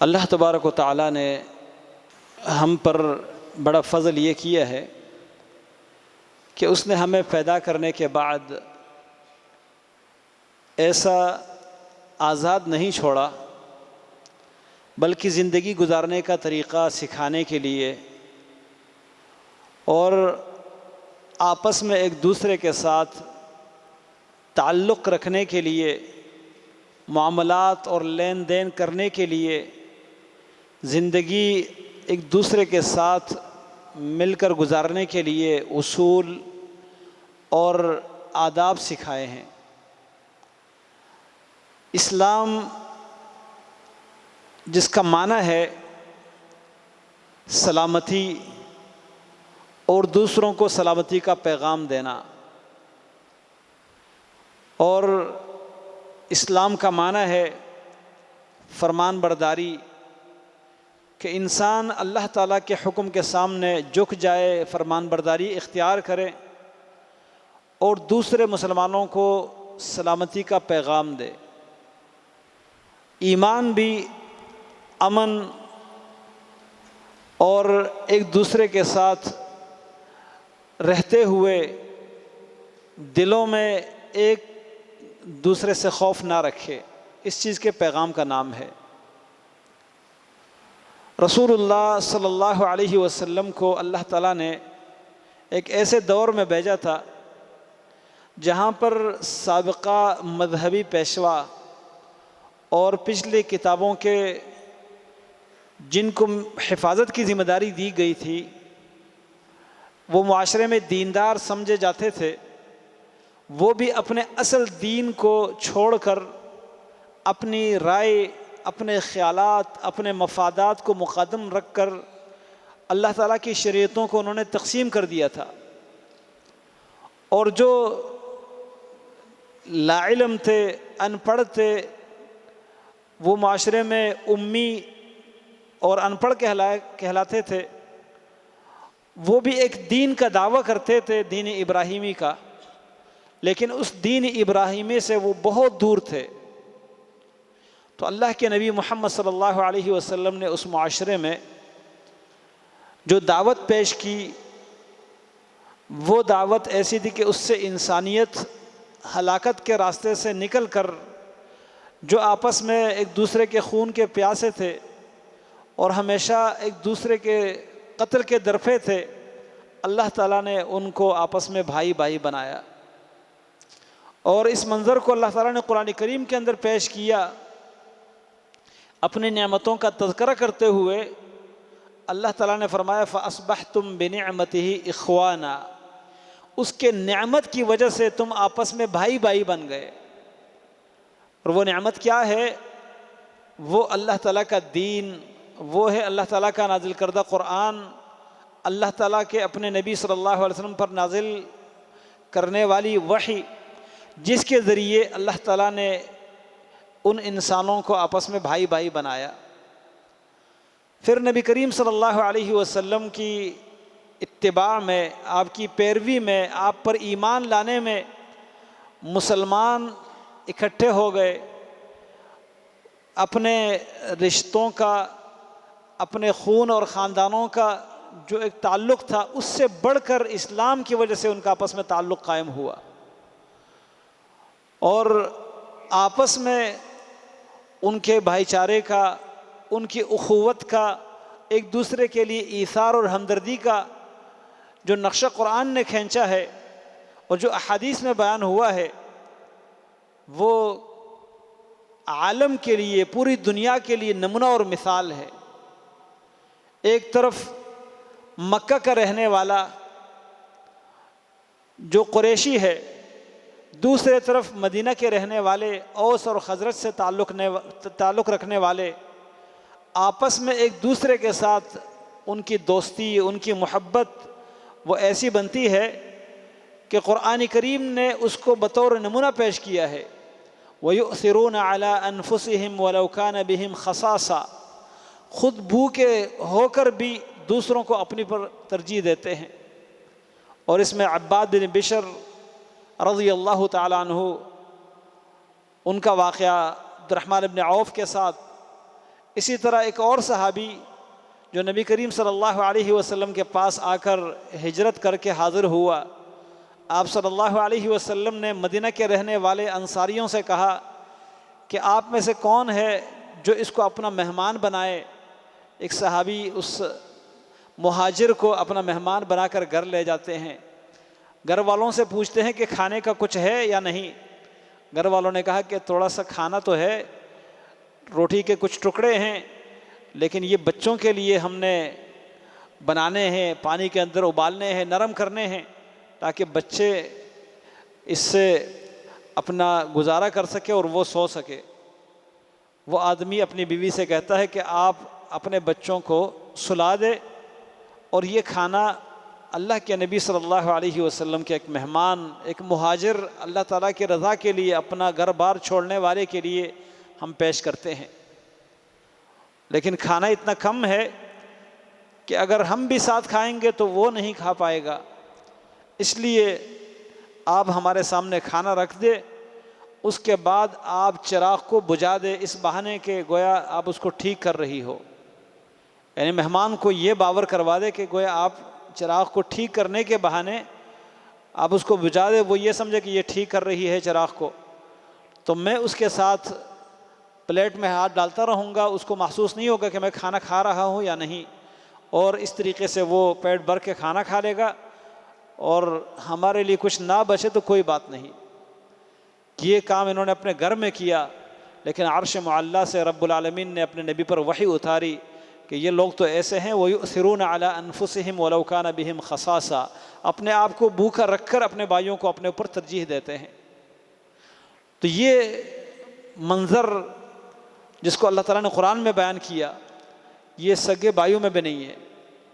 اللہ تبارک و تعالیٰ نے ہم پر بڑا فضل یہ کیا ہے کہ اس نے ہمیں پیدا کرنے کے بعد ایسا آزاد نہیں چھوڑا، بلکہ زندگی گزارنے کا طریقہ سکھانے کے لیے اور آپس میں ایک دوسرے کے ساتھ تعلق رکھنے کے لیے، معاملات اور لین دین کرنے کے لیے، زندگی ایک دوسرے کے ساتھ مل کر گزارنے کے لیے اصول اور آداب سکھائے ہیں۔ اسلام جس کا معنی ہے سلامتی اور دوسروں کو سلامتی کا پیغام دینا، اور اسلام کا معنی ہے فرمان برداری، کہ انسان اللہ تعالیٰ کے حکم کے سامنے جھک جائے، فرمان برداری اختیار کرے اور دوسرے مسلمانوں کو سلامتی کا پیغام دے۔ ایمان بھی امن اور ایک دوسرے کے ساتھ رہتے ہوئے دلوں میں ایک دوسرے سے خوف نہ رکھے، اس چیز کے پیغام کا نام ہے۔ رسول اللہ صلی اللہ علیہ وسلم کو اللہ تعالیٰ نے ایک ایسے دور میں بھیجا تھا جہاں پر سابقہ مذہبی پیشوا اور پچھلی کتابوں کے جن کو حفاظت کی ذمہ داری دی گئی تھی وہ معاشرے میں دیندار سمجھے جاتے تھے، وہ بھی اپنے اصل دین کو چھوڑ کر اپنی رائے، اپنے خیالات، اپنے مفادات کو مقدم رکھ کر اللہ تعالیٰ کی شریعتوں کو انہوں نے تقسیم کر دیا تھا، اور جو لا علم تھے، ان پڑھ تھے، وہ معاشرے میں امی اور ان پڑھ کہلاتے تھے، وہ بھی ایک دین کا دعویٰ کرتے تھے، دین ابراہیمی کا، لیکن اس دین ابراہیمی سے وہ بہت دور تھے۔ تو اللہ کے نبی محمد صلی اللہ علیہ وسلم نے اس معاشرے میں جو دعوت پیش کی، وہ دعوت ایسی تھی کہ اس سے انسانیت ہلاکت کے راستے سے نکل کر جو آپس میں ایک دوسرے کے خون کے پیاسے تھے اور ہمیشہ ایک دوسرے کے قتل کے درپے تھے، اللہ تعالیٰ نے ان کو آپس میں بھائی بھائی بنایا، اور اس منظر کو اللہ تعالیٰ نے قرآن کریم کے اندر پیش کیا۔ اپنی نعمتوں کا تذکرہ کرتے ہوئے اللہ تعالیٰ نے فرمایا فَأَصْبَحْتُمْ بِنِعْمَتِهِ إِخْوَانًا، اس کے نعمت کی وجہ سے تم آپس میں بھائی بھائی بن گئے۔ اور وہ نعمت کیا ہے؟ وہ اللہ تعالیٰ کا دین، وہ ہے اللہ تعالیٰ کا نازل کردہ قرآن، اللہ تعالیٰ کے اپنے نبی صلی اللہ علیہ وسلم پر نازل کرنے والی وحی، جس کے ذریعے اللہ تعالیٰ نے ان انسانوں کو آپس میں بھائی بھائی بنایا۔ پھر نبی کریم صلی اللہ علیہ وسلم کی اتباع میں، آپ کی پیروی میں، آپ پر ایمان لانے میں مسلمان اکٹھے ہو گئے، اپنے رشتوں کا، اپنے خون اور خاندانوں کا جو ایک تعلق تھا اس سے بڑھ کر اسلام کی وجہ سے ان کا آپس میں تعلق قائم ہوا، اور آپس میں ان کے بھائی چارے کا، ان کی اخوت کا، ایک دوسرے کے لیے ایثار اور ہمدردی کا جو نقشہ قرآن نے کھینچا ہے اور جو احادیث میں بیان ہوا ہے، وہ عالم کے لیے، پوری دنیا کے لیے نمونہ اور مثال ہے۔ ایک طرف مکہ کا رہنے والا جو قریشی ہے، دوسرے طرف مدینہ کے رہنے والے اوس اور خزرج سے تعلق رکھنے والے، آپس میں ایک دوسرے کے ساتھ ان کی دوستی، ان کی محبت وہ ایسی بنتی ہے کہ قرآن کریم نے اس کو بطور نمونہ پیش کیا ہے۔ وَيُؤْثِرُونَ عَلَىٰ أَنفُسِهِمْ وَلَوْ كَانَ بِهِمْ خَصَاصَةٌ، خود بھوکے ہو کر بھی دوسروں کو اپنی پر ترجیح دیتے ہیں۔ اور اس میں عباد بن بشر رضی اللہ تعالیٰ عنہ، ان کا واقعہ عبد الرحمن بن عوف کے ساتھ، اسی طرح ایک اور صحابی جو نبی کریم صلی اللہ علیہ وسلم کے پاس آ کر ہجرت کر کے حاضر ہوا، آپ صلی اللہ علیہ وسلم نے مدینہ کے رہنے والے انصاریوں سے کہا کہ آپ میں سے کون ہے جو اس کو اپنا مہمان بنائے؟ ایک صحابی اس مہاجر کو اپنا مہمان بنا کر گھر لے جاتے ہیں، گھر والوں سے پوچھتے ہیں کہ کھانے کا کچھ ہے یا نہیں؟ گھر والوں نے کہا کہ تھوڑا سا کھانا تو ہے، روٹی کے کچھ ٹکڑے ہیں، لیکن یہ بچوں کے لیے ہم نے بنانے ہیں، پانی کے اندر ابالنے ہیں، نرم کرنے ہیں، تاکہ بچے اس سے اپنا گزارا کر سکے اور وہ سو سکے۔ وہ آدمی اپنی بیوی سے کہتا ہے کہ آپ اپنے بچوں کو سلا دے، اور یہ کھانا اللہ کے نبی صلی اللہ علیہ وسلم کے ایک مہمان، ایک مہاجر، اللہ تعالیٰ کی رضا کے لیے اپنا گھر بار چھوڑنے والے کے لیے ہم پیش کرتے ہیں۔ لیکن کھانا اتنا کم ہے کہ اگر ہم بھی ساتھ کھائیں گے تو وہ نہیں کھا پائے گا، اس لیے آپ ہمارے سامنے کھانا رکھ دے، اس کے بعد آپ چراغ کو بجھا دے، اس بہانے کے گویا آپ اس کو ٹھیک کر رہی ہو، یعنی مہمان کو یہ باور کروا دے کہ گویا آپ چراغ کو ٹھیک کرنے کے بہانے آپ اس کو بجھا دے، وہ یہ سمجھے کہ یہ ٹھیک کر رہی ہے چراغ کو، تو میں اس کے ساتھ پلیٹ میں ہاتھ ڈالتا رہوں گا، اس کو محسوس نہیں ہوگا کہ میں کھانا کھا رہا ہوں یا نہیں، اور اس طریقے سے وہ پیٹ بھر کے کھانا کھا لے گا، اور ہمارے لیے کچھ نہ بچے تو کوئی بات نہیں۔ یہ کام انہوں نے اپنے گھر میں کیا، لیکن عرش معلیٰ سے رب العالمین نے اپنے نبی پر وحی اتاری کہ یہ لوگ تو ایسے ہیں، وَيُؤْثِرُونَ عَلَىٰ أَنفُسِهِمْ وَلَوْ كَانَ بِهِمْ خَصَاصَةٌ، اپنے آپ کو بھوکا رکھ کر اپنے بھائیوں کو اپنے اوپر ترجیح دیتے ہیں۔ تو یہ منظر جس کو اللہ تعالیٰ نے قرآن میں بیان کیا، یہ سگے بھائیوں میں بھی نہیں ہے،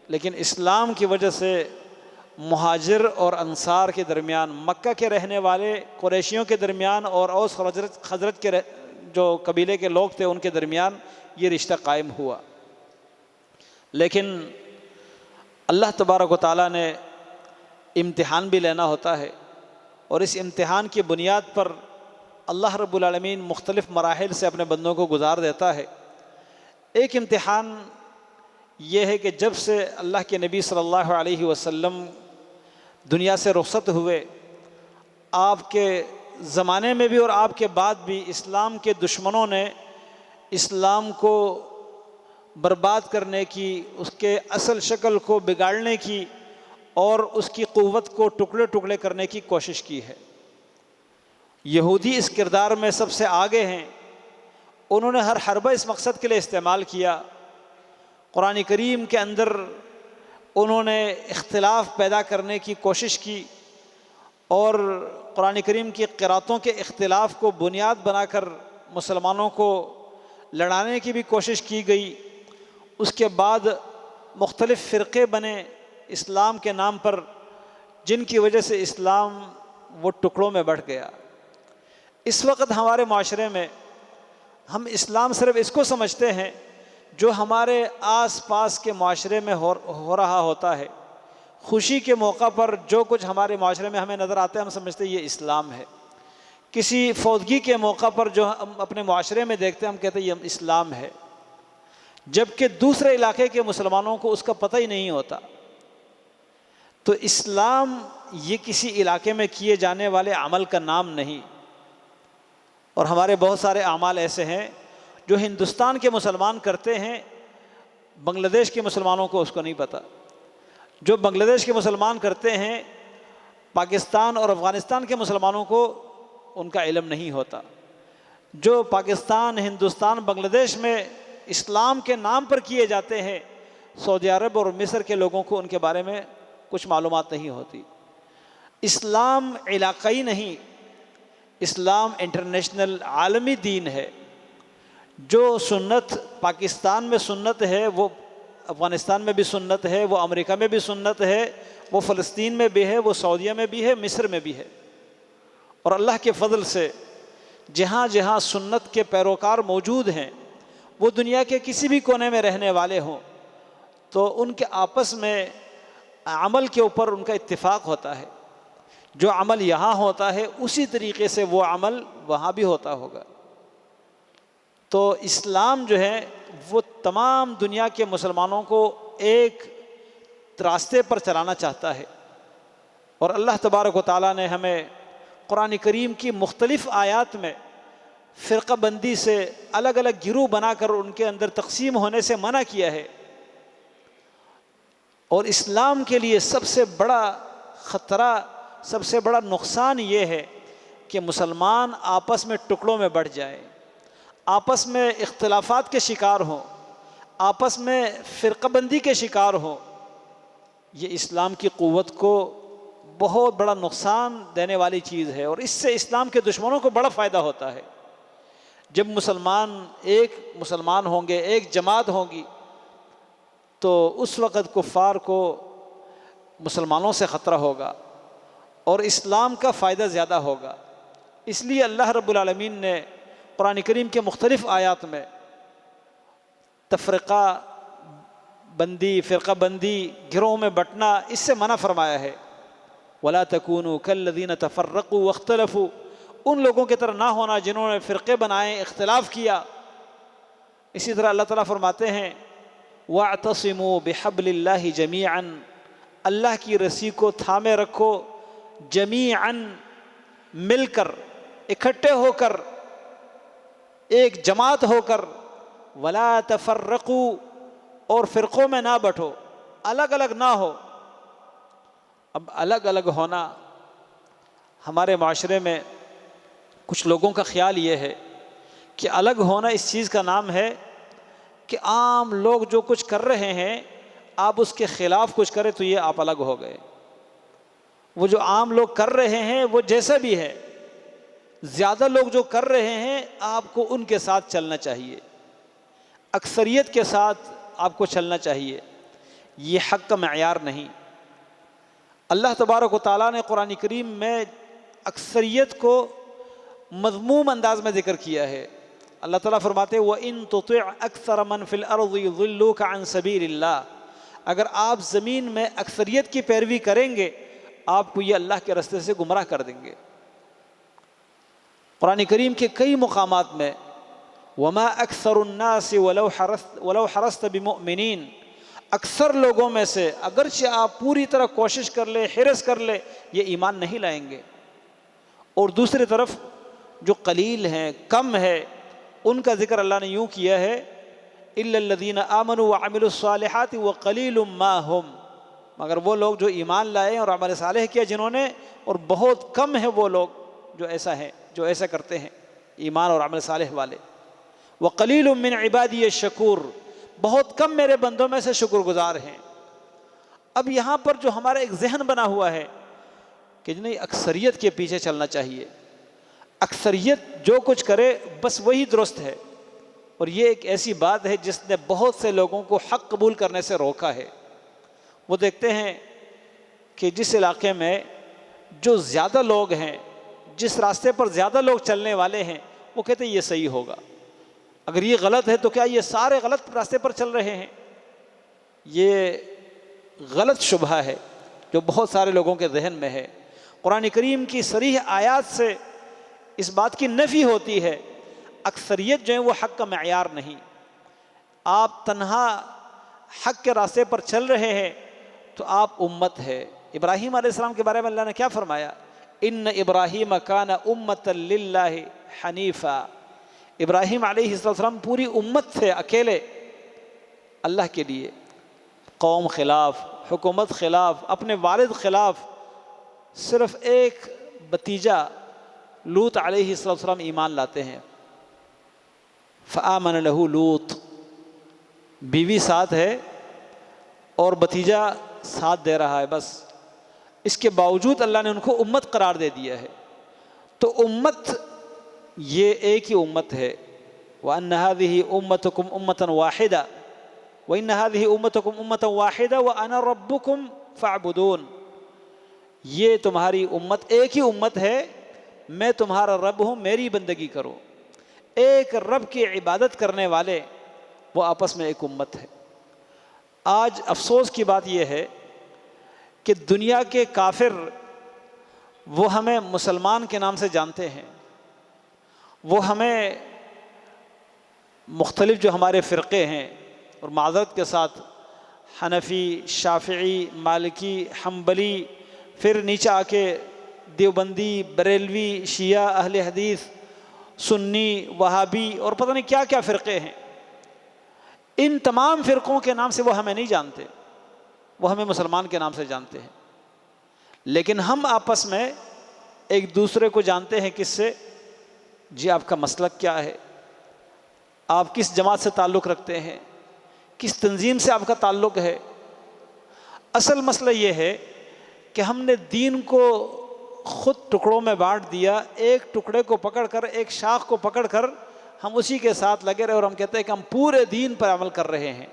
لیکن اسلام کی وجہ سے مہاجر اور انصار کے درمیان، مکہ کے رہنے والے قریشیوں کے درمیان اور اوس خزرج کے جو قبیلے کے لوگ تھے ان کے درمیان یہ رشتہ قائم ہوا۔ لیکن اللہ تبارک و تعالیٰ نے امتحان بھی لینا ہوتا ہے، اور اس امتحان کی بنیاد پر اللہ رب العالمین مختلف مراحل سے اپنے بندوں کو گزار دیتا ہے۔ ایک امتحان یہ ہے کہ جب سے اللہ کے نبی صلی اللہ علیہ وسلم دنیا سے رخصت ہوئے، آپ کے زمانے میں بھی اور آپ کے بعد بھی اسلام کے دشمنوں نے اسلام کو برباد کرنے کی، اس کے اصل شکل کو بگاڑنے کی اور اس کی قوت کو ٹکڑے ٹکڑے کرنے کی کوشش کی ہے۔ یہودی اس کردار میں سب سے آگے ہیں، انہوں نے ہر حربہ اس مقصد کے لیے استعمال کیا۔ قرآن کریم کے اندر انہوں نے اختلاف پیدا کرنے کی کوشش کی، اور قرآن کریم کی قراتوں کے اختلاف کو بنیاد بنا کر مسلمانوں کو لڑانے کی بھی کوشش کی گئی۔ اس کے بعد مختلف فرقے بنے اسلام کے نام پر، جن کی وجہ سے اسلام وہ ٹکڑوں میں بٹ گیا۔ اس وقت ہمارے معاشرے میں ہم اسلام صرف اس کو سمجھتے ہیں جو ہمارے آس پاس کے معاشرے میں ہو رہا ہوتا ہے۔ خوشی کے موقع پر جو کچھ ہمارے معاشرے میں ہمیں نظر آتا ہے ہم سمجھتے ہیں یہ اسلام ہے۔ کسی فوتگی کے موقع پر جو ہم اپنے معاشرے میں دیکھتے ہیں ہم کہتے ہیں یہ اسلام ہے، جبکہ دوسرے علاقے کے مسلمانوں کو اس کا پتہ ہی نہیں ہوتا۔ تو اسلام یہ کسی علاقے میں کیے جانے والے عمل کا نام نہیں، اور ہمارے بہت سارے اعمال ایسے ہیں جو ہندوستان کے مسلمان کرتے ہیں، بنگلہ دیش کے مسلمانوں کو اس کو نہیں پتہ۔ جو بنگلہ دیش کے مسلمان کرتے ہیں، پاکستان اور افغانستان کے مسلمانوں کو ان کا علم نہیں ہوتا۔ جو پاکستان، ہندوستان، بنگلہ دیش میں اسلام کے نام پر کیے جاتے ہیں، سعودی عرب اور مصر کے لوگوں کو ان کے بارے میں کچھ معلومات نہیں ہوتی۔ اسلام علاقائی نہیں، اسلام انٹرنیشنل عالمی دین ہے۔ جو سنت پاکستان میں سنت ہے وہ افغانستان میں بھی سنت ہے، وہ امریکہ میں بھی سنت ہے، وہ فلسطین میں بھی ہے، وہ سعودیہ میں بھی ہے، مصر میں بھی ہے۔ اور اللہ کے فضل سے جہاں جہاں سنت کے پیروکار موجود ہیں، وہ دنیا کے کسی بھی کونے میں رہنے والے ہوں، تو ان کے آپس میں عمل کے اوپر ان کا اتفاق ہوتا ہے۔ جو عمل یہاں ہوتا ہے اسی طریقے سے وہ عمل وہاں بھی ہوتا ہوگا۔ تو اسلام جو ہے وہ تمام دنیا کے مسلمانوں کو ایک راستے پر چلانا چاہتا ہے۔ اور اللہ تبارک و تعالیٰ نے ہمیں قرآن کریم کی مختلف آیات میں فرقہ بندی سے، الگ الگ گروہ بنا کر ان کے اندر تقسیم ہونے سے منع کیا ہے۔ اور اسلام کے لیے سب سے بڑا خطرہ، سب سے بڑا نقصان یہ ہے کہ مسلمان آپس میں ٹکڑوں میں بٹ جائیں، آپس میں اختلافات کے شکار ہوں، آپس میں فرقہ بندی کے شکار ہوں۔ یہ اسلام کی قوت کو بہت بڑا نقصان دینے والی چیز ہے، اور اس سے اسلام کے دشمنوں کو بڑا فائدہ ہوتا ہے۔ جب ایک مسلمان ہوں گے، ایک جماعت ہوگی، تو اس وقت کفار کو مسلمانوں سے خطرہ ہوگا اور اسلام کا فائدہ زیادہ ہوگا۔ اس لیے اللہ رب العالمین نے قرآن کریم کے مختلف آیات میں تفرقہ بندی، فرقہ بندی، گروہوں میں بٹنا، اس سے منع فرمایا ہے۔ وَلَا تَكُونُوا كَالَّذِينَ تَفَرَّقُوا وَاخْتَلَفُوا، ان لوگوں کی طرح نہ ہونا جنہوں نے فرقے بنائے، اختلاف کیا۔ اسی طرح اللہ تعالیٰ فرماتے ہیں وَاعْتَصِمُوا بِحَبْلِ اللَّهِ جَمِيعًا، اللہ کی رسی کو تھامے رکھو، جمیعاً، مل کر، اکٹھے ہو کر، ایک جماعت ہو کر، وَلَا تَفَرَّقُوا، اور فرقوں میں نہ بٹو، الگ الگ نہ ہو۔ اب الگ الگ ہونا، ہمارے معاشرے میں کچھ لوگوں کا خیال یہ ہے کہ الگ ہونا اس چیز کا نام ہے کہ عام لوگ جو کچھ کر رہے ہیں آپ اس کے خلاف کچھ کریں تو یہ آپ الگ ہو گئے۔ وہ جو عام لوگ کر رہے ہیں وہ جیسا بھی ہے، زیادہ لوگ جو کر رہے ہیں آپ کو ان کے ساتھ چلنا چاہیے، اکثریت کے ساتھ آپ کو چلنا چاہیے۔ یہ حق کا معیار نہیں۔ اللہ تبارک و تعالیٰ نے قرآن کریم میں اکثریت کو مذموم انداز میں ذکر کیا ہے۔ اللہ تعالیٰ فرماتے ہیں وَإِن تُطِعْ أَكْثَرَ مَنْ فِي الْأَرْضِ يُضِلُّوكَ عَنْ سَبِيلِ اللَّهِ، اگر آپ زمین میں اکثریت کی پیروی کریں گے آپ کو یہ اللہ کے راستے سے گمراہ کر دیں گے۔ قرآن کریم کے کئی مقامات میں وَمَا أَكْثَرُ النَّاسِ وَلَوْ حَرَصْتَ بِمُؤْمِنِينَ، اکثر لوگوں میں سے اگرچہ آپ پوری طرح کوشش کر لیں، حرص کر لیں، یہ ایمان نہیں لائیں گے۔ اور دوسری طرف جو قلیل ہیں، کم ہے، ان کا ذکر اللہ نے یوں کیا ہے إِلَّا الَّذِينَ آمَنُوا وَعَمِلُوا الصَّالِحَاتِ وَقَلِيلٌ مَّا هُمْ، مگر وہ لوگ جو ایمان لائے اور عمل صالح کیا جنہوں نے، اور بہت کم ہیں وہ لوگ جو ایسا ہیں، جو ایسا کرتے ہیں ایمان اور عمل صالح والے۔ وَقَلِيلٌ مِّنْ عِبَادِيَ الشَّكُورُ، بہت کم میرے بندوں میں سے شکر گزار ہیں۔ اب یہاں پر جو ہمارا ایک ذہن بنا ہوا ہے کہ نہیں، اکثریت کے پیچھے چلنا چاہیے، اکثریت جو کچھ کرے بس وہی درست ہے، اور یہ ایک ایسی بات ہے جس نے بہت سے لوگوں کو حق قبول کرنے سے روکا ہے۔ وہ دیکھتے ہیں کہ جس علاقے میں جو زیادہ لوگ ہیں، جس راستے پر زیادہ لوگ چلنے والے ہیں، وہ کہتے ہیں یہ صحیح ہوگا، اگر یہ غلط ہے تو کیا یہ سارے غلط راستے پر چل رہے ہیں؟ یہ غلط شبہ ہے جو بہت سارے لوگوں کے ذہن میں ہے۔ قرآن کریم کی صریح آیات سے اس بات کی نفی ہوتی ہے، اکثریت جو ہے وہ حق کا معیار نہیں۔ آپ تنہا حق کے راستے پر چل رہے ہیں تو آپ امت ہے۔ ابراہیم علیہ السلام کے بارے میں اللہ نے کیا فرمایا؟ ان ابراہیم کان امۃ للہ حنیفا، ابراہیم علیہ السلام پوری امت تھے، اکیلے اللہ کے لیے، قوم خلاف، حکومت خلاف، اپنے والد خلاف، صرف ایک بتیجا لوط علیہ السلام ایمان لاتے ہیں۔ فآمن لہ لوط، بیوی ساتھ ہے اور بتیجا ساتھ دے رہا ہے، بس اس کے باوجود اللہ نے ان کو امت قرار دے دیا ہے۔ تو امت یہ ایک ہی امت ہے۔ وَأَنَّ هَذِهِ أُمَّتُكُمْ أُمَّةً وَاحِدَةً وَإِنَّ هَذِهِ أُمَّتُكُمْ أُمَّةً وَاحِدَةً وَأَنَا رَبُّكُمْ فَاعْبُدُونِ، یہ تمہاری امت ایک ہی امت ہے، میں تمہارا رب ہوں، میری بندگی کرو۔ ایک رب کی عبادت کرنے والے وہ آپس میں ایک امت ہے۔ آج افسوس کی بات یہ ہے کہ دنیا کے کافر وہ ہمیں مسلمان کے نام سے جانتے ہیں، وہ ہمیں مختلف جو ہمارے فرقے ہیں، اور معذرت کے ساتھ حنفی، شافعی، مالکی، حنبلی، پھر نیچے آ کے دیوبندی، بریلوی، شیعہ، اہل حدیث، سنی، وہابی، اور پتہ نہیں کیا کیا فرقے ہیں، ان تمام فرقوں کے نام سے وہ ہمیں نہیں جانتے، وہ ہمیں مسلمان کے نام سے جانتے ہیں، لیکن ہم آپس میں ایک دوسرے کو جانتے ہیں کس سے؟ جی آپ کا مسلک کیا ہے، آپ کس جماعت سے تعلق رکھتے ہیں، کس تنظیم سے آپ کا تعلق ہے۔ اصل مسئلہ یہ ہے کہ ہم نے دین کو خود ٹکڑوں میں بانٹ دیا، ایک ٹکڑے کو پکڑ کر، ایک شاخ کو پکڑ کر ہم اسی کے ساتھ لگے رہے، اور ہم کہتے ہیں کہ ہم پورے دین پر عمل کر رہے ہیں۔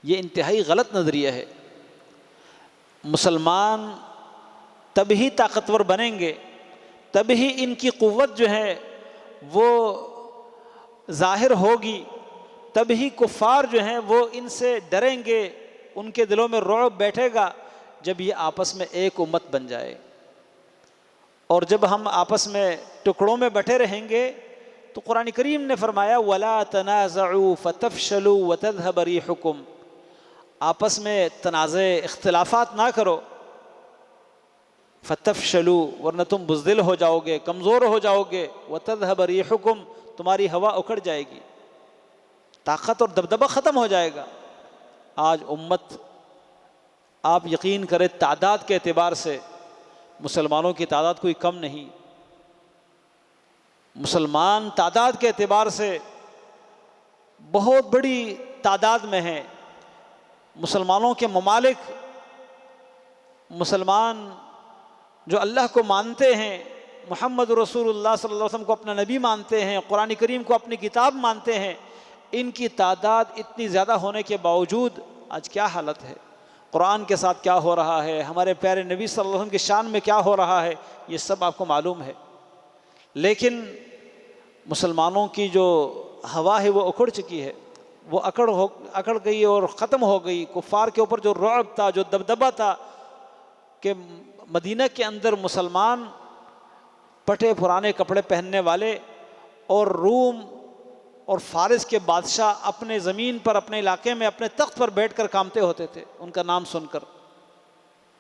یہ انتہائی غلط نظریہ ہے۔ مسلمان تبھی طاقتور بنیں گے، تبھی ان کی قوت جو ہے وہ ظاہر ہوگی، تبھی کفار جو ہیں وہ ان سے ڈریں گے، ان کے دلوں میں رعب بیٹھے گا، جب یہ آپس میں ایک امت بن جائے۔ اور جب ہم آپس میں ٹکڑوں میں بٹے رہیں گے تو قرآن کریم نے فرمایا وَلَا تَنَازَعُوا فَتَفْشَلُوا وَتَذْهَبَ رِيحُكُمْ، آپس میں تنازع اختلافات نہ کرو، فَتَفْشَلُوا، ورنہ تم بزدل ہو جاؤ گے، کمزور ہو جاؤ گے، وَتَذْهَبَ رِيحُكُمْ، تمہاری ہوا اکھڑ جائے گی، طاقت اور دبدبہ ختم ہو جائے گا۔ آج امت، آپ یقین کریں تعداد کے اعتبار سے مسلمانوں کی تعداد کوئی کم نہیں، مسلمان تعداد کے اعتبار سے بہت بڑی تعداد میں ہیں۔ مسلمانوں کے ممالک، مسلمان جو اللہ کو مانتے ہیں، محمد رسول اللہ صلی اللہ علیہ وسلم کو اپنا نبی مانتے ہیں، قرآن کریم کو اپنی کتاب مانتے ہیں، ان کی تعداد اتنی زیادہ ہونے کے باوجود آج کیا حالت ہے، قرآن کے ساتھ کیا ہو رہا ہے، ہمارے پیارے نبی صلی اللہ علیہ وسلم کی شان میں کیا ہو رہا ہے، یہ سب آپ کو معلوم ہے۔ لیکن مسلمانوں کی جو ہوا ہے وہ اکھڑ چکی ہے، وہ اکڑ گئی اور ختم ہو گئی۔ کفار کے اوپر جو رعب تھا، جو دبدبہ تھا کہ مدینہ کے اندر مسلمان پٹے پرانے کپڑے پہننے والے اور روم اور فارس کے بادشاہ اپنے زمین پر، اپنے علاقے میں، اپنے تخت پر بیٹھ کر کامتے ہوتے تھے ان کا نام سن کر،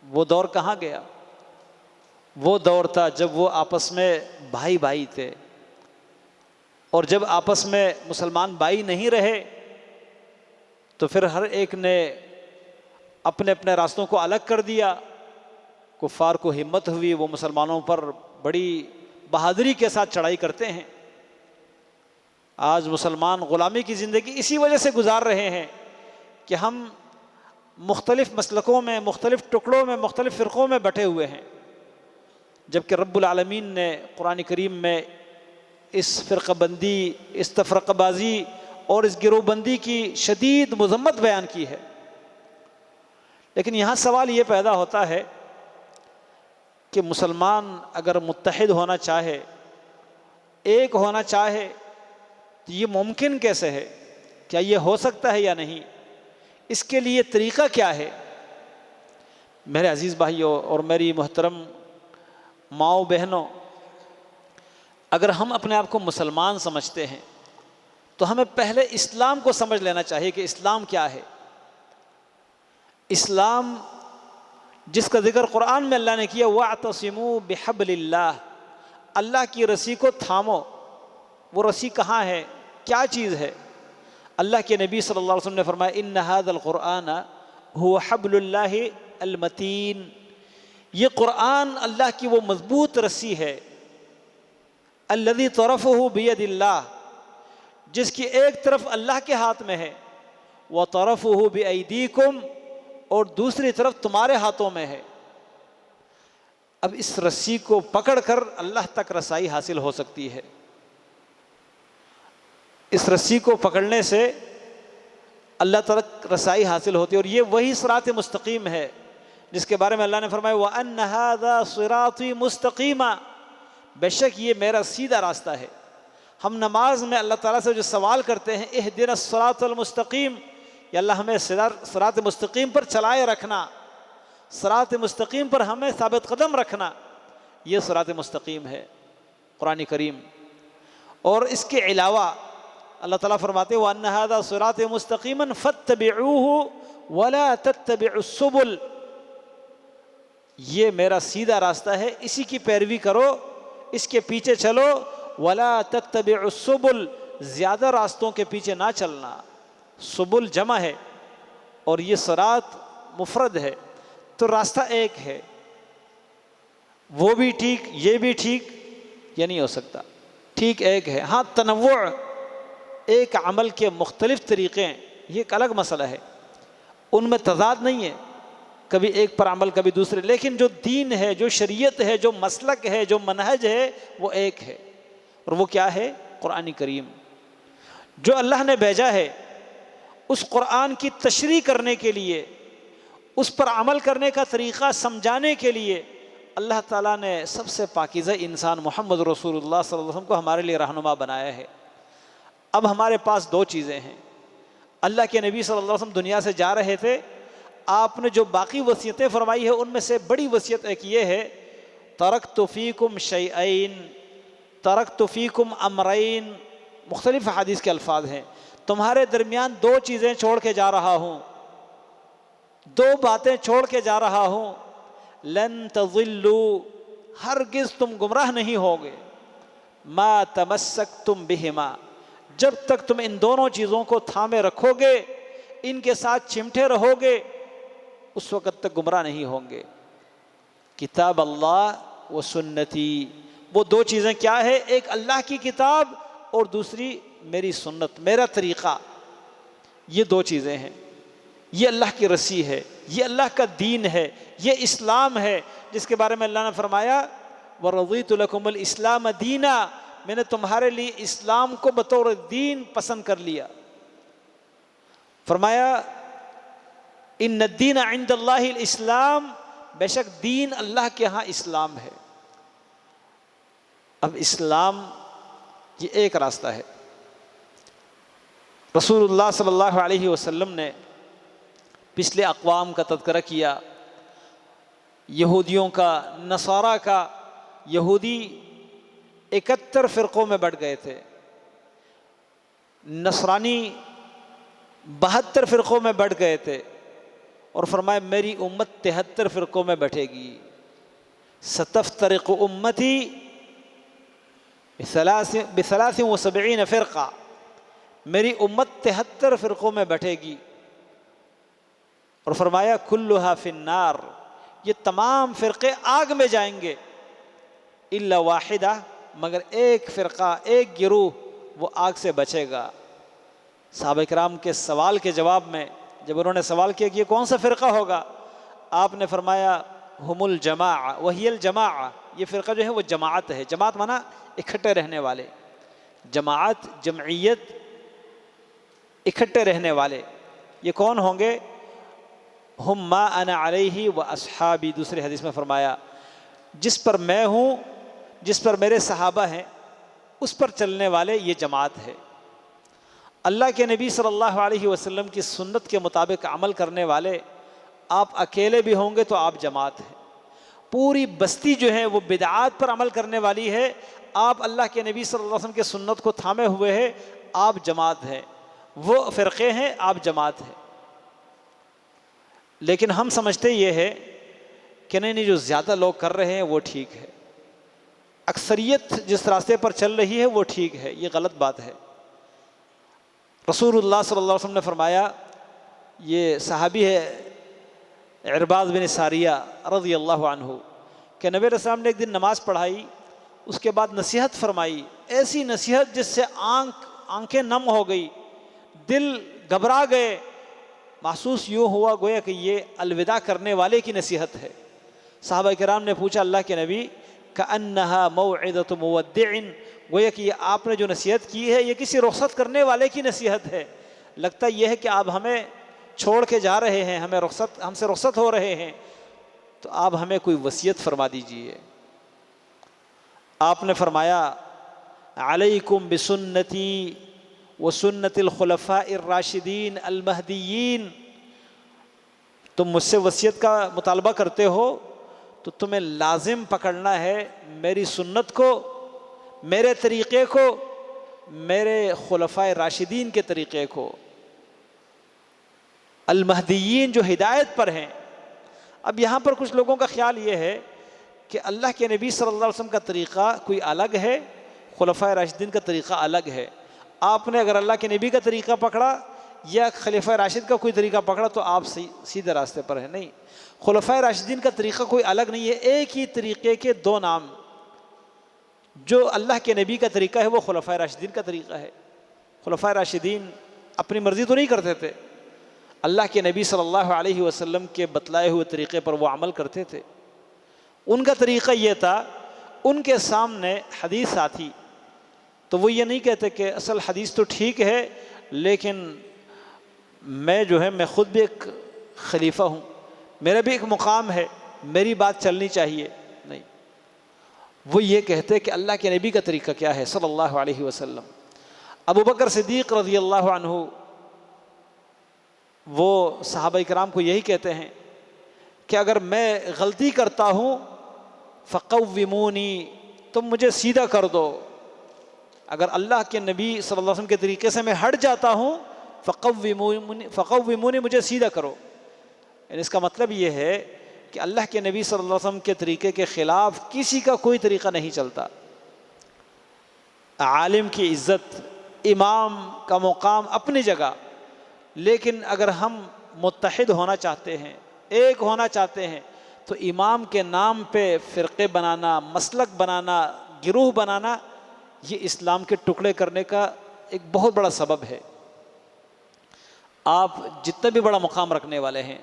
وہ دور کہاں گیا؟ وہ دور تھا جب وہ آپس میں بھائی بھائی تھے، اور جب آپس میں مسلمان بھائی نہیں رہے تو پھر ہر ایک نے اپنے اپنے راستوں کو الگ کر دیا۔ کفار کو ہمت ہوئی، وہ مسلمانوں پر بڑی بہادری کے ساتھ چڑھائی کرتے ہیں۔ آج مسلمان غلامی کی زندگی اسی وجہ سے گزار رہے ہیں کہ ہم مختلف مسلکوں میں، مختلف ٹکڑوں میں، مختلف فرقوں میں بٹے ہوئے ہیں، جبکہ رب العالمین نے قرآن کریم میں اس فرقہ بندی، اس تفرقہ بازی اور اس گروہ بندی کی شدید مذمت بیان کی ہے۔ لیکن یہاں سوال یہ پیدا ہوتا ہے کہ مسلمان اگر متحد ہونا چاہے، ایک ہونا چاہے، تو یہ ممکن کیسے ہے؟ کیا یہ ہو سکتا ہے یا نہیں؟ اس کے لیے طریقہ کیا ہے؟ میرے عزیز بھائیوں اور میری محترم ماؤں بہنوں، اگر ہم اپنے آپ کو مسلمان سمجھتے ہیں تو ہمیں پہلے اسلام کو سمجھ لینا چاہیے کہ اسلام کیا ہے۔ اسلام جس کا ذکر قرآن میں اللہ نے کیا، وَاعْتَصِمُوا بِحَبْلِ اللَّهِ، اللہ کی رسی کو تھامو۔ وہ رسی کہاں ہے؟ کیا چیز ہے؟ اللہ کے نبی صلی اللہ علیہ وسلم نے فرمایا إِنَّ هَذَا الْقُرْآنَ هُوَ حَبْلُ اللَّهِ الْمَتِينَ، یہ قرآن اللہ کی وہ مضبوط رسی ہے، الَّذِي طَرَفُهُ بِيَدِ اللَّهِ، جس کی ایک طرف اللہ کے ہاتھ میں ہے، وَطَرَفُهُ بِأَيْدِيكُمْ، اور دوسری طرف تمہارے ہاتھوں میں ہے۔ اب اس رسی کو پکڑ کر اللہ تک رسائی حاصل ہو سکتی ہے۔ اس رسی کو پکڑنے سے اللہ تک رسائی حاصل ہوتی ہے، اور یہ وہی صراط مستقیم ہے جس کے بارے میں اللہ نے فرمایا وَأَنَّ هَذَا صِرَاطِي مُسْتَقِيمًا، بے شک یہ میرا سیدھا راستہ ہے۔ ہم نماز میں اللہ تعالیٰ سے جو سوال کرتے ہیں اهدنا الصراط المستقیم، یا اللہ ہمیں صراط مستقیم پر چلائے رکھنا، صراط مستقیم پر ہمیں ثابت قدم رکھنا، یہ صراط مستقیم ہے قرآن کریم۔ اور اس کے علاوہ اللہ تعالیٰ فرماتے ہیں وَأَنَّ هَذَا صِرَاطِ مُسْتَقِيمًا فَاتَّبِعُوهُ وَلَا تَتَّبِعُوا السُّبُلَ، یہ میرا سیدھا راستہ ہے، اسی کی پیروی کرو، اس کے پیچھے چلو، وَلَا تَتَّبِعُوا السُّبُلَ، زیادہ راستوں کے پیچھے نہ چلنا۔ سبل جمع ہے اور یہ صراط مفرد ہے، تو راستہ ایک ہے، وہ بھی ٹھیک یہ بھی ٹھیک یہ نہیں ہو سکتا، ٹھیک ایک ہے۔ ہاں تنوع، ایک عمل کے مختلف طریقے ہیں، یہ ایک الگ مسئلہ ہے، ان میں تضاد نہیں ہے، کبھی ایک پر عمل کبھی دوسرے، لیکن جو دین ہے، جو شریعت ہے، جو مسلک ہے، جو منہج ہے، وہ ایک ہے، اور وہ کیا ہے؟ قرآن کریم۔ جو اللہ نے بھیجا ہے اس قرآن کی تشریح کرنے کے لیے، اس پر عمل کرنے کا طریقہ سمجھانے کے لیے اللہ تعالیٰ نے سب سے پاکیزہ انسان محمد رسول اللہ صلی اللہ علیہ وسلم کو ہمارے لیے رہنما بنایا ہے۔ اب ہمارے پاس دو چیزیں ہیں، اللہ کے نبی صلی اللہ علیہ وسلم دنیا سے جا رہے تھے، آپ نے جو باقی وصیتیں فرمائی ہے ان میں سے بڑی وصیت ایک یہ ہے، ترکت فیکم شیئین، ترکت فیکم امرین، مختلف حدیث کے الفاظ ہیں، تمہارے درمیان دو چیزیں چھوڑ کے جا رہا ہوں، دو باتیں چھوڑ کے جا رہا ہوں، لن تضلوا، ہرگز تم گمراہ نہیں ہوگے، ما تمسکتم بہما، جب تک تم ان دونوں چیزوں کو تھامے رکھو گے، ان کے ساتھ چمٹے رہو گے، اس وقت تک گمراہ نہیں ہوں گے۔ کتاب اللہ و سنتی، وہ دو چیزیں کیا ہے؟ ایک اللہ کی کتاب اور دوسری میری سنت، میرا طریقہ، یہ دو چیزیں ہیں، یہ اللہ کی رسی ہے، یہ اللہ کا دین ہے، یہ اسلام ہے، جس کے بارے میں اللہ نے فرمایا وَرَضِيتُ لَكُمُ الْإِسْلَامَ دِينًا، میں نے تمہارے لیے اسلام کو بطور دین پسند کر لیا۔ فرمایا ان الدین عند اللہ الاسلام، بے شک دین اللہ کے ہاں اسلام ہے۔ اب اسلام یہ ایک راستہ ہے۔ رسول اللہ صلی اللہ علیہ وسلم نے پچھلے اقوام کا تذکرہ کیا، یہودیوں کا، نصارہ کا۔ یہودی 71 فرقوں میں بٹ گئے تھے، نصرانی 72 فرقوں میں بٹ گئے تھے، اور فرمایا میری امت 73 فرقوں میں بٹے گی، ستفترق امتی ب73 فرقہ، میری امت 73 فرقوں میں بٹے گی، اور فرمایا کلھا فی النار، یہ تمام فرقے آگ میں جائیں گے، الا واحدہ، مگر ایک فرقہ، ایک گروہ وہ آگ سے بچے گا۔ صحابہ کرام کے سوال کے جواب میں جب انہوں نے سوال کیا کہ یہ کون سا فرقہ ہوگا، آپ نے فرمایا ہم الجماعہ وہی الجماعہ، یہ فرقہ جو ہے وہ جماعت ہے۔ جماعت مانا اکٹھے رہنے والے، جماعت، جمعیت، اکٹھے رہنے والے۔ یہ کون ہوں گے؟ ہم ما انا علیہ و اصحابی، دوسری حدیث میں فرمایا جس پر میں ہوں، جس پر میرے صحابہ ہیں، اس پر چلنے والے یہ جماعت ہے۔ اللہ کے نبی صلی اللہ علیہ وسلم کی سنت کے مطابق عمل کرنے والے، آپ اکیلے بھی ہوں گے تو آپ جماعت ہیں۔ پوری بستی جو ہے وہ بدعات پر عمل کرنے والی ہے، آپ اللہ کے نبی صلی اللہ علیہ وسلم کے سنت کو تھامے ہوئے ہیں، آپ جماعت ہیں۔ وہ فرقے ہیں، آپ جماعت ہیں۔ لیکن ہم سمجھتے یہ ہے کہ نہیں جو زیادہ لوگ کر رہے ہیں وہ ٹھیک ہے، اکثریت جس راستے پر چل رہی ہے وہ ٹھیک ہے، یہ غلط بات ہے۔ رسول اللہ صلی اللہ علیہ وسلم نے فرمایا، یہ صحابی ہے عرباض بن ساریہ رضی اللہ عنہ، کہ نبی علیہ السلام نے ایک دن نماز پڑھائی، اس کے بعد نصیحت فرمائی، ایسی نصیحت جس سے آنکھیں نم ہو گئی، دل گھبرا گئے، محسوس یوں ہوا گویا کہ یہ الوداع کرنے والے کی نصیحت ہے۔ صحابہ کرام نے پوچھا اللہ کے نبی کأنها موعظۃ مودع، گویا کہ یہ آپ نے جو نصیحت کی ہے یہ کسی رخصت کرنے والے کی نصیحت ہے، لگتا یہ ہے کہ آپ ہمیں چھوڑ کے جا رہے ہیں، ہم سے رخصت ہو رہے ہیں، تو آپ ہمیں کوئی وصیت فرما دیجئے۔ آپ نے فرمایا علیکم بسنتی وسنت الخلفاء الراشدین المہدیین، تم مجھ سے وصیت کا مطالبہ کرتے ہو تو تمہیں لازم پکڑنا ہے میری سنت کو، میرے طریقے کو، میرے خلفائے راشدین کے طریقے کو، المہدیین جو ہدایت پر ہیں۔ اب یہاں پر کچھ لوگوں کا خیال یہ ہے کہ اللہ کے نبی صلی اللہ علیہ وسلم کا طریقہ کوئی الگ ہے، خلفائے راشدین کا طریقہ الگ ہے۔ آپ نے اگر اللہ کے نبی کا طریقہ پکڑا یا خلیفہ راشد کا کوئی طریقہ پکڑا تو آپ سیدھے راستے پر ہیں۔ نہیں، خلفائے راشدین کا طریقہ کوئی الگ نہیں ہے، ایک ہی طریقے کے دو نام۔ جو اللہ کے نبی کا طریقہ ہے وہ خلفائے راشدین کا طریقہ ہے۔ خلفائے راشدین اپنی مرضی تو نہیں کرتے تھے، اللہ کے نبی صلی اللہ علیہ وسلم کے بتلائے ہوئے طریقے پر وہ عمل کرتے تھے۔ ان کا طریقہ یہ تھا، ان کے سامنے حدیث آتی تو وہ یہ نہیں کہتے کہ اصل حدیث تو ٹھیک ہے لیکن میں خود بھی ایک خلیفہ ہوں، میرا بھی ایک مقام ہے، میری بات چلنی چاہیے۔ نہیں، وہ یہ کہتے کہ اللہ کے نبی کا طریقہ کیا ہے صلی اللہ علیہ وسلم۔ ابو بکر صدیق رضی اللہ عنہ وہ صحابہ کرام کو یہی کہتے ہیں کہ اگر میں غلطی کرتا ہوں فقومونی، تم مجھے سیدھا کر دو۔ اگر اللہ کے نبی صلی اللہ علیہ وسلم کے طریقے سے میں ہٹ جاتا ہوں فقومونی، مجھے سیدھا کرو۔ یعنی اس کا مطلب یہ ہے کہ اللہ کے نبی صلی اللہ علیہ وسلم کے طریقے کے خلاف کسی کا کوئی طریقہ نہیں چلتا۔ عالم کی عزت، امام کا مقام اپنی جگہ، لیکن اگر ہم متحد ہونا چاہتے ہیں، ایک ہونا چاہتے ہیں، تو امام کے نام پہ فرقے بنانا، مسلک بنانا، گروہ بنانا، یہ اسلام کے ٹکڑے کرنے کا ایک بہت بڑا سبب ہے۔ آپ جتنا بھی بڑا مقام رکھنے والے ہیں،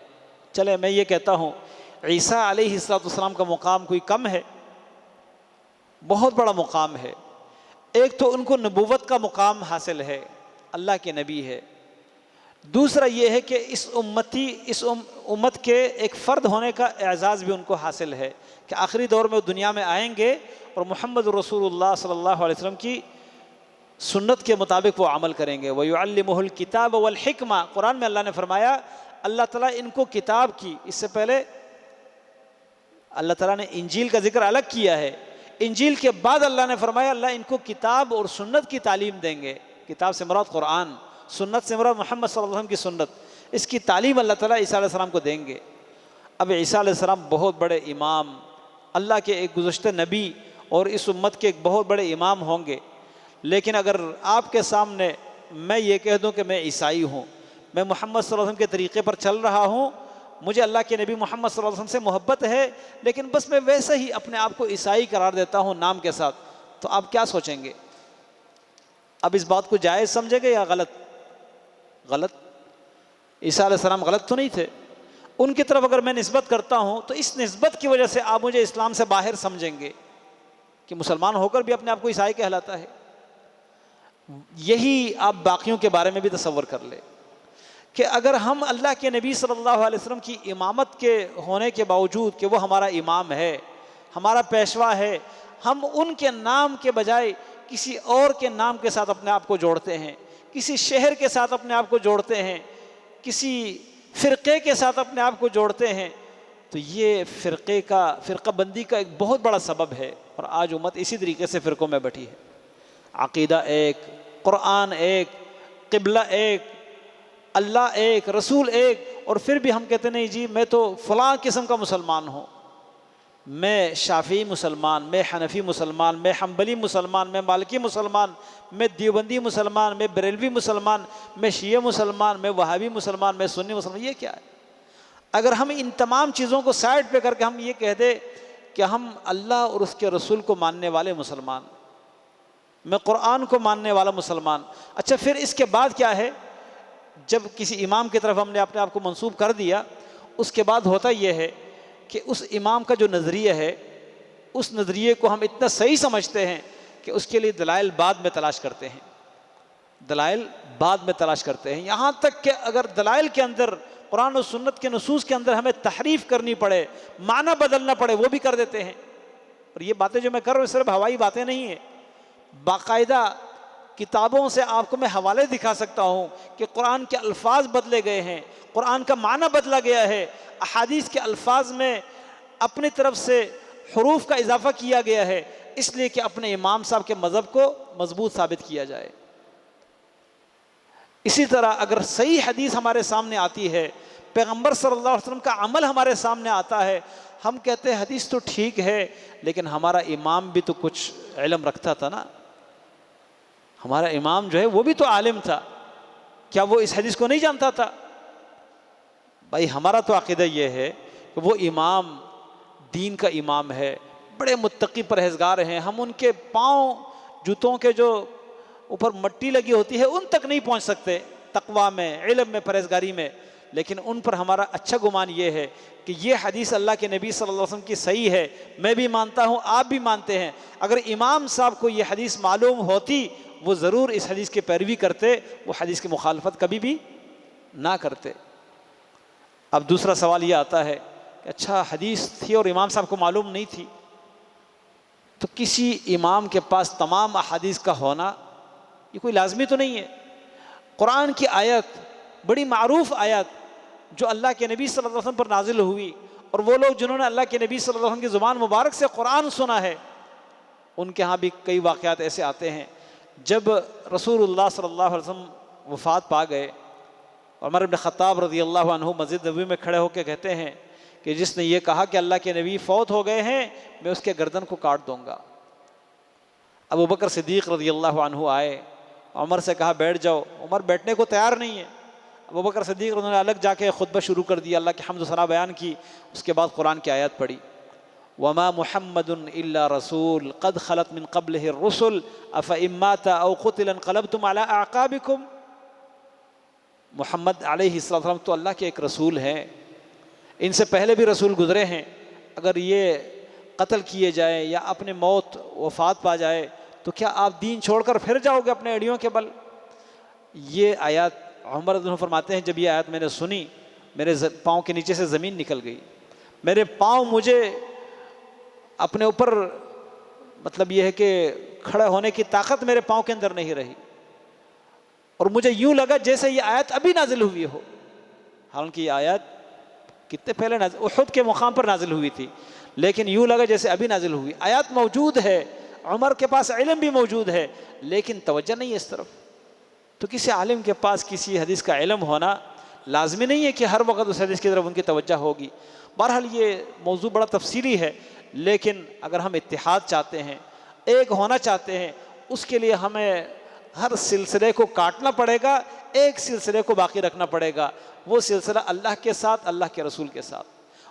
چلے میں یہ کہتا ہوں عیسیٰ علیہ السلام کا مقام کوئی کم ہے؟ بہت بڑا مقام ہے۔ ایک تو ان کو نبوت کا مقام حاصل ہے، اللہ کے نبی ہے۔ دوسرا یہ ہے کہ اس امت کے ایک فرد ہونے کا اعزاز بھی ان کو حاصل ہے کہ آخری دور میں وہ دنیا میں آئیں گے اور محمد رسول اللہ صلی اللہ علیہ وسلم کی سنت کے مطابق وہ عمل کریں گے۔ وَيُعَلِّمُهُ الْكِتَابَ وَالْحِكْمَةَ، قرآن میں اللہ نے فرمایا اللہ تعالیٰ ان کو کتاب کی، اس سے پہلے اللہ تعالیٰ نے انجیل کا ذکر الگ کیا ہے، انجیل کے بعد اللہ نے فرمایا اللہ ان کو کتاب اور سنت کی تعلیم دیں گے۔ کتاب سے مراد قرآن، سنت سے مراد محمد صلی اللہ علیہ وسلم کی سنت، اس کی تعلیم اللہ تعالیٰ عیسیٰ علیہ السلام کو دیں گے۔ اب عیسیٰ علیہ السلام بہت بڑے امام، اللہ کے ایک گزشتہ نبی اور اس امت کے ایک بہت بڑے امام ہوں گے، لیکن اگر آپ کے سامنے میں یہ کہہ دوں کہ میں عیسائی ہوں، میں محمد صلی اللہ علیہ وسلم کے طریقے پر چل رہا ہوں، مجھے اللہ کے نبی محمد صلی اللہ علیہ وسلم سے محبت ہے، لیکن بس میں ویسے ہی اپنے آپ کو عیسائی قرار دیتا ہوں نام کے ساتھ، تو آپ کیا سوچیں گے؟ اب اس بات کو جائز سمجھیں گے یا غلط؟ غلط۔ عیسیٰ علیہ السلام غلط تو نہیں تھے، ان کی طرف اگر میں نسبت کرتا ہوں تو اس نسبت کی وجہ سے آپ مجھے اسلام سے باہر سمجھیں گے کہ مسلمان ہو کر بھی اپنے آپ کو عیسائی کہلاتا ہے۔ یہی آپ باقیوں کے بارے میں بھی تصور کر لیں کہ اگر ہم اللہ کے نبی صلی اللہ علیہ وسلم کی امامت کے ہونے کے باوجود کہ وہ ہمارا امام ہے، ہمارا پیشوا ہے، ہم ان کے نام کے بجائے کسی اور کے نام کے ساتھ اپنے آپ کو جوڑتے ہیں، کسی شہر کے ساتھ اپنے آپ کو جوڑتے ہیں، کسی فرقے کے ساتھ اپنے آپ کو جوڑتے ہیں، تو یہ فرقہ بندی کا ایک بہت بڑا سبب ہے۔ اور آج امت اسی طریقے سے فرقوں میں بیٹھی ہے۔ عقیدہ ایک، قرآن ایک، قبلہ ایک، اللہ ایک، رسول ایک، اور پھر بھی ہم کہتے نہیں جی میں تو فلاں قسم کا مسلمان ہوں، میں شافعی مسلمان، میں حنفی مسلمان، میں حنبلی مسلمان، میں مالکی مسلمان، میں دیوبندی مسلمان، میں بریلوی مسلمان، میں شیعہ مسلمان، میں وہابی مسلمان، میں سنی مسلمان۔ یہ کیا ہے؟ اگر ہم ان تمام چیزوں کو سائڈ پہ کر کے ہم یہ کہہ دیں کہ ہم اللہ اور اس کے رسول کو ماننے والے مسلمان، میں قرآن کو ماننے والا مسلمان، اچھا پھر اس کے بعد کیا ہے؟ جب کسی امام کی طرف ہم نے اپنے آپ کو منسوب کر دیا، اس کے بعد ہوتا یہ ہے کہ اس امام کا جو نظریہ ہے، اس نظریے کو ہم اتنا صحیح سمجھتے ہیں کہ اس کے لیے دلائل بعد میں تلاش کرتے ہیں، دلائل بعد میں تلاش کرتے ہیں، یہاں تک کہ اگر دلائل کے اندر قرآن و سنت کے نصوص کے اندر ہمیں تحریف کرنی پڑے، معنی بدلنا پڑے، وہ بھی کر دیتے ہیں۔ اور یہ باتیں جو میں کر رہا ہوں صرف ہوائی باتیں نہیں ہیں، باقاعدہ کتابوں سے آپ کو میں حوالے دکھا سکتا ہوں کہ قرآن کے الفاظ بدلے گئے ہیں، قرآن کا معنی بدلا گیا ہے، احادیث کے الفاظ میں اپنی طرف سے حروف کا اضافہ کیا گیا ہے، اس لیے کہ اپنے امام صاحب کے مذہب کو مضبوط ثابت کیا جائے۔ اسی طرح اگر صحیح حدیث ہمارے سامنے آتی ہے، پیغمبر صلی اللہ علیہ وسلم کا عمل ہمارے سامنے آتا ہے، ہم کہتے ہیں حدیث تو ٹھیک ہے لیکن ہمارا امام بھی تو کچھ علم رکھتا تھا نا، ہمارا امام جو ہے وہ بھی تو عالم تھا، کیا وہ اس حدیث کو نہیں جانتا تھا؟ بھائی ہمارا تو عقیدہ یہ ہے کہ وہ امام دین کا امام ہے، بڑے متقی پرہیزگار ہیں، ہم ان کے پاؤں جوتوں کے جو اوپر مٹی لگی ہوتی ہے ان تک نہیں پہنچ سکتے تقویٰ میں، علم میں، پرہیزگاری میں، لیکن ان پر ہمارا اچھا گمان یہ ہے کہ یہ حدیث اللہ کے نبی صلی اللہ علیہ وسلم کی صحیح ہے، میں بھی مانتا ہوں، آپ بھی مانتے ہیں۔ اگر امام صاحب کو یہ حدیث معلوم ہوتی وہ ضرور اس حدیث کی پیروی کرتے، وہ حدیث کی مخالفت کبھی بھی نہ کرتے۔ اب دوسرا سوال یہ آتا ہے کہ اچھا حدیث تھی اور امام صاحب کو معلوم نہیں تھی، تو کسی امام کے پاس تمام احادیث کا ہونا یہ کوئی لازمی تو نہیں ہے۔ قرآن کی آیت، بڑی معروف آیت جو اللہ کے نبی صلی اللہ علیہ وسلم پر نازل ہوئی، اور وہ لوگ جنہوں نے اللہ کے نبی صلی اللہ علیہ وسلم کی زبان مبارک سے قرآن سنا ہے، ان کے ہاں بھی کئی واقعات ایسے آتے ہیں۔ جب رسول اللہ صلی اللہ علیہ وسلم وفات پا گئے، عمر بن خطاب رضی اللہ عنہ مسجد نبوی میں کھڑے ہو کے کہتے ہیں کہ جس نے یہ کہا کہ اللہ کے نبی فوت ہو گئے ہیں، میں اس کے گردن کو کاٹ دوں گا۔ ابو بکر صدیق رضی اللہ عنہ آئے، عمر سے کہا بیٹھ جاؤ، عمر بیٹھنے کو تیار نہیں ہے۔ ابو بکر صدیق انہوں نے الگ جا کے خطبہ شروع کر دیا، اللہ کی حمد و ثنا بیان کی، اس کے بعد قرآن کی آیات پڑھی، وما محمد الا رسول قد خلت من قبله الرسل افإن مات او قتل انقلبتم على اعقابكم۔ محمد علیہ السلام تو اللہ کے ایک رسول ہیں، ان سے پہلے بھی رسول گزرے ہیں، اگر یہ قتل کیے جائے یا اپنے موت وفات پا جائے تو کیا آپ دین چھوڑ کر پھر جاؤ گے اپنے اڑیوں کے بل؟ یہ آیات عمر رضی اللہ عنہ فرماتے ہیں جب یہ آیات میں نے سنی میرے پاؤں کے نیچے سے زمین نکل گئی، میرے پاؤں مجھے اپنے اوپر مطلب یہ ہے کہ کھڑے ہونے کی طاقت میرے پاؤں کے اندر نہیں رہی، اور مجھے یوں لگا جیسے یہ آیت ابھی نازل ہوئی ہو، حالانکہ یہ آیت کتنے پہلے احد کے مقام پر نازل ہوئی تھی، لیکن یوں لگا جیسے ابھی نازل ہوئی۔ آیات موجود ہے، عمر کے پاس علم بھی موجود ہے، لیکن توجہ نہیں ہے اس طرف۔ تو کسی عالم کے پاس کسی حدیث کا علم ہونا لازمی نہیں ہے کہ ہر وقت اس حدیث کی طرف ان کی توجہ ہوگی۔ بہرحال یہ موضوع بڑا تفصیلی ہے، لیکن اگر ہم اتحاد چاہتے ہیں، ایک ہونا چاہتے ہیں، اس کے لیے ہمیں ہر سلسلے کو کاٹنا پڑے گا، ایک سلسلے کو باقی رکھنا پڑے گا، وہ سلسلہ اللہ کے ساتھ، اللہ کے رسول کے ساتھ،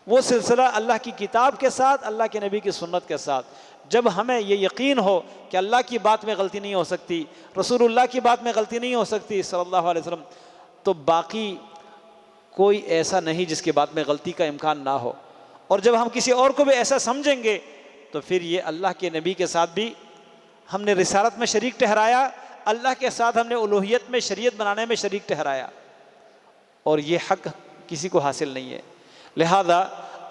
وہ سلسلہ اللہ کی کتاب کے ساتھ، اللہ کے نبی کی سنت کے ساتھ۔ جب ہمیں یہ یقین ہو کہ اللہ کی بات میں غلطی نہیں ہو سکتی، رسول اللہ کی بات میں غلطی نہیں ہو سکتی صلی اللہ علیہ وسلم، تو باقی کوئی ایسا نہیں جس کی بات میں غلطی کا امکان نہ ہو۔ اور جب ہم کسی اور کو بھی ایسا سمجھیں گے تو پھر یہ اللہ کے نبی کے ساتھ بھی ہم نے رسالت میں شریک ٹھہرایا، اللہ کے ساتھ ہم نے الوہیت میں شریعت بنانے میں شریک ٹھہرایا، اور یہ حق کسی کو حاصل نہیں ہے۔ لہذا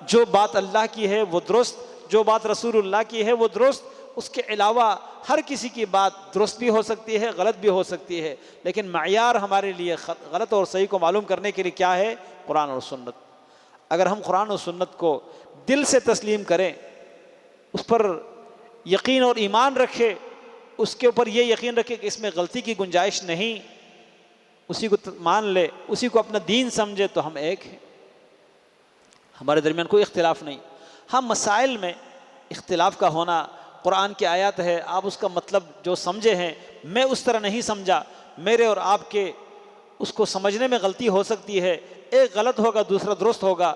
جو بات اللہ کی ہے وہ درست، جو بات رسول اللہ کی ہے وہ درست، اس کے علاوہ ہر کسی کی بات درست بھی ہو سکتی ہے، غلط بھی ہو سکتی ہے، لیکن معیار ہمارے لیے غلط اور صحیح کو معلوم کرنے کے لیے کیا ہے؟ قرآن اور سنت۔ اگر ہم قرآن و سنت کو دل سے تسلیم کریں، اس پر یقین اور ایمان رکھے، اس کے اوپر یہ یقین رکھے کہ اس میں غلطی کی گنجائش نہیں، اسی کو مان لے، اسی کو اپنا دین سمجھے، تو ہم ایک ہیں، ہمارے درمیان کوئی اختلاف نہیں۔ ہم مسائل میں اختلاف کا ہونا، قرآن کی آیات ہے، آپ اس کا مطلب جو سمجھے ہیں میں اس طرح نہیں سمجھا، میرے اور آپ کے اس کو سمجھنے میں غلطی ہو سکتی ہے، ایک غلط ہوگا دوسرا درست ہوگا،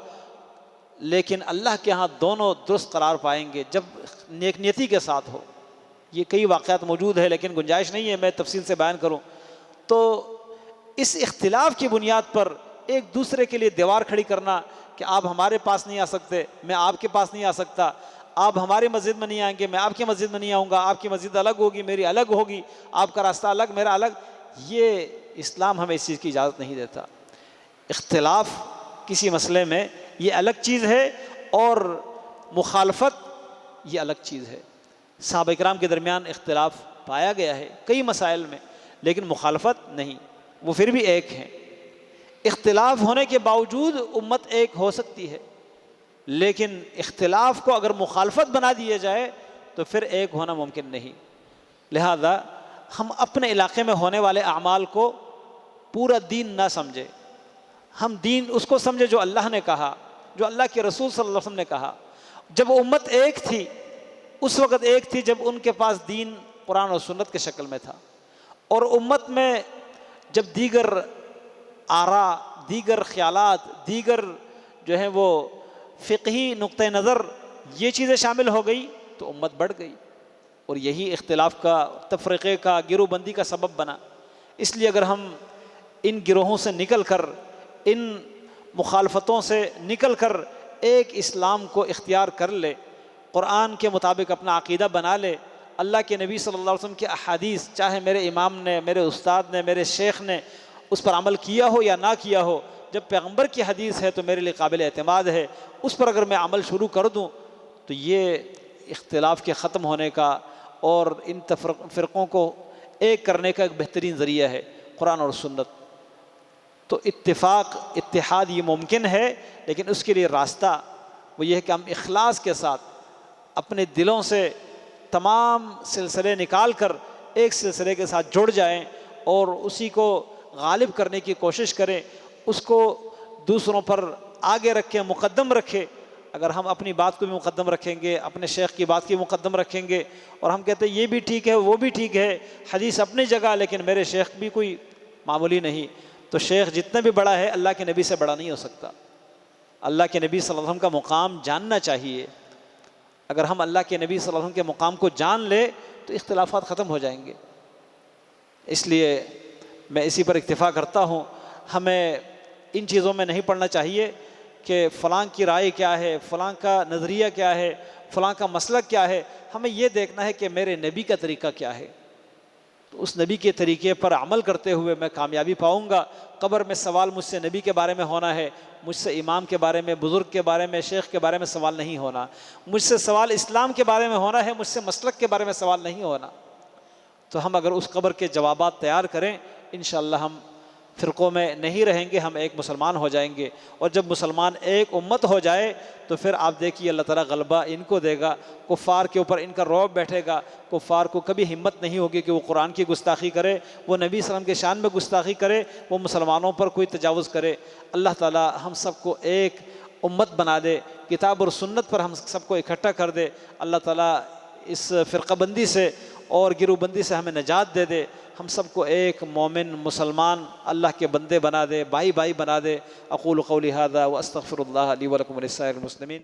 لیکن اللہ کے ہاں دونوں درست قرار پائیں گے جب نیک نیتی کے ساتھ ہو۔ یہ کئی واقعات موجود ہے لیکن گنجائش نہیں ہے میں تفصیل سے بیان کروں۔ تو اس اختلاف کی بنیاد پر ایک دوسرے کے لیے دیوار کھڑی کرنا کہ آپ ہمارے پاس نہیں آ سکتے، میں آپ کے پاس نہیں آ سکتا، آپ ہماری مسجد میں نہیں آئیں گے، میں آپ کی مسجد میں نہیں آؤں گا، آپ کی مسجد الگ ہوگی میری الگ ہوگی، آپ کا راستہ الگ میرا الگ، یہ اسلام ہمیں اس چیز کی اجازت نہیں دیتا۔ اختلاف کسی مسئلے میں یہ الگ چیز ہے، اور مخالفت یہ الگ چیز ہے۔ صحابہ کرام کے درمیان اختلاف پایا گیا ہے کئی مسائل میں، لیکن مخالفت نہیں، وہ پھر بھی ایک ہیں۔ اختلاف ہونے کے باوجود امت ایک ہو سکتی ہے، لیکن اختلاف کو اگر مخالفت بنا دیا جائے تو پھر ایک ہونا ممکن نہیں۔ لہذا ہم اپنے علاقے میں ہونے والے اعمال کو پورا دین نہ سمجھے، ہم دین اس کو سمجھے جو اللہ نے کہا، جو اللہ کے رسول صلی اللہ علیہ وسلم نے کہا۔ جب امت ایک تھی، اس وقت ایک تھی جب ان کے پاس دین قرآن اور سنت کے شکل میں تھا، اور امت میں جب دیگر آراء، دیگر خیالات، دیگر جو ہیں وہ فقہی نقطہ نظر، یہ چیزیں شامل ہو گئی تو امت بڑھ گئی، اور یہی اختلاف کا، تفرقے کا، گروہ بندی کا سبب بنا۔ اس لیے اگر ہم ان گروہوں سے نکل کر، ان مخالفتوں سے نکل کر ایک اسلام کو اختیار کر لے، قرآن کے مطابق اپنا عقیدہ بنا لے، اللہ کے نبی صلی اللہ علیہ وسلم کی احادیث، چاہے میرے امام نے، میرے استاد نے، میرے شیخ نے اس پر عمل کیا ہو یا نہ کیا ہو، جب پیغمبر کی حدیث ہے تو میرے لیے قابل اعتماد ہے، اس پر اگر میں عمل شروع کر دوں تو یہ اختلاف کے ختم ہونے کا اور ان فرقوں کو ایک کرنے کا ایک بہترین ذریعہ ہے قرآن اور سنت۔ تو اتفاق، اتحاد یہ ممکن ہے، لیکن اس کے لیے راستہ وہ یہ ہے کہ ہم اخلاص کے ساتھ اپنے دلوں سے تمام سلسلے نکال کر ایک سلسلے کے ساتھ جڑ جائیں اور اسی کو غالب کرنے کی کوشش کریں، اس کو دوسروں پر آگے رکھیں، مقدم رکھیں۔ اگر ہم اپنی بات کو بھی مقدم رکھیں گے، اپنے شیخ کی بات کی مقدم رکھیں گے، اور ہم کہتے ہیں یہ بھی ٹھیک ہے، وہ بھی ٹھیک ہے، حدیث اپنی جگہ لیکن میرے شیخ بھی کوئی معمولی نہیں، تو شیخ جتنا بھی بڑا ہے اللہ کے نبی سے بڑا نہیں ہو سکتا۔ اللہ کے نبی صلی اللہ علیہ وسلم کا مقام جاننا چاہیے۔ اگر ہم اللہ کے نبی صلی اللہ علیہ وسلم کے مقام کو جان لیں تو اختلافات ختم ہو جائیں گے۔ اس لیے میں اسی پر اکتفا کرتا ہوں، ہمیں ان چیزوں میں نہیں پڑنا چاہیے کہ فلاں کی رائے کیا ہے، فلاں کا نظریہ کیا ہے، فلاں کا مسلک کیا ہے۔ ہمیں یہ دیکھنا ہے کہ میرے نبی کا طریقہ کیا ہے، تو اس نبی کے طریقے پر عمل کرتے ہوئے میں کامیابی پاؤں گا۔ قبر میں سوال مجھ سے نبی کے بارے میں ہونا ہے، مجھ سے امام کے بارے میں، بزرگ کے بارے میں، شیخ کے بارے میں سوال نہیں ہونا۔ مجھ سے سوال اسلام کے بارے میں ہونا ہے، مجھ سے مسلک کے بارے میں سوال نہیں ہونا۔ تو ہم اگر اس قبر کے جوابات تیار کریں، انشاءاللہ ہم فرقوں میں نہیں رہیں گے، ہم ایک مسلمان ہو جائیں گے۔ اور جب مسلمان ایک امت ہو جائے تو پھر آپ دیکھیے اللہ تعالیٰ غلبہ ان کو دے گا، کفار کے اوپر ان کا رعب بیٹھے گا۔ کفار کو کبھی ہمت نہیں ہوگی کہ وہ قرآن کی گستاخی کرے، وہ نبی صلی اللہ علیہ وسلم کے شان میں گستاخی کرے، وہ مسلمانوں پر کوئی تجاوز کرے۔ اللہ تعالیٰ ہم سب کو ایک امت بنا دے، کتاب اور سنت پر ہم سب کو اکٹھا کر دے۔ اللہ تعالیٰ اس فرقہ بندی سے اور گروہ بندی سے ہمیں نجات دے دے، ہم سب کو ایک مومن مسلمان اللہ کے بندے بنا دے، بھائی بھائی بنا دے۔ اقول قولی ھذا واستغفر اللہ لی ولکم ولسائر المسلمین۔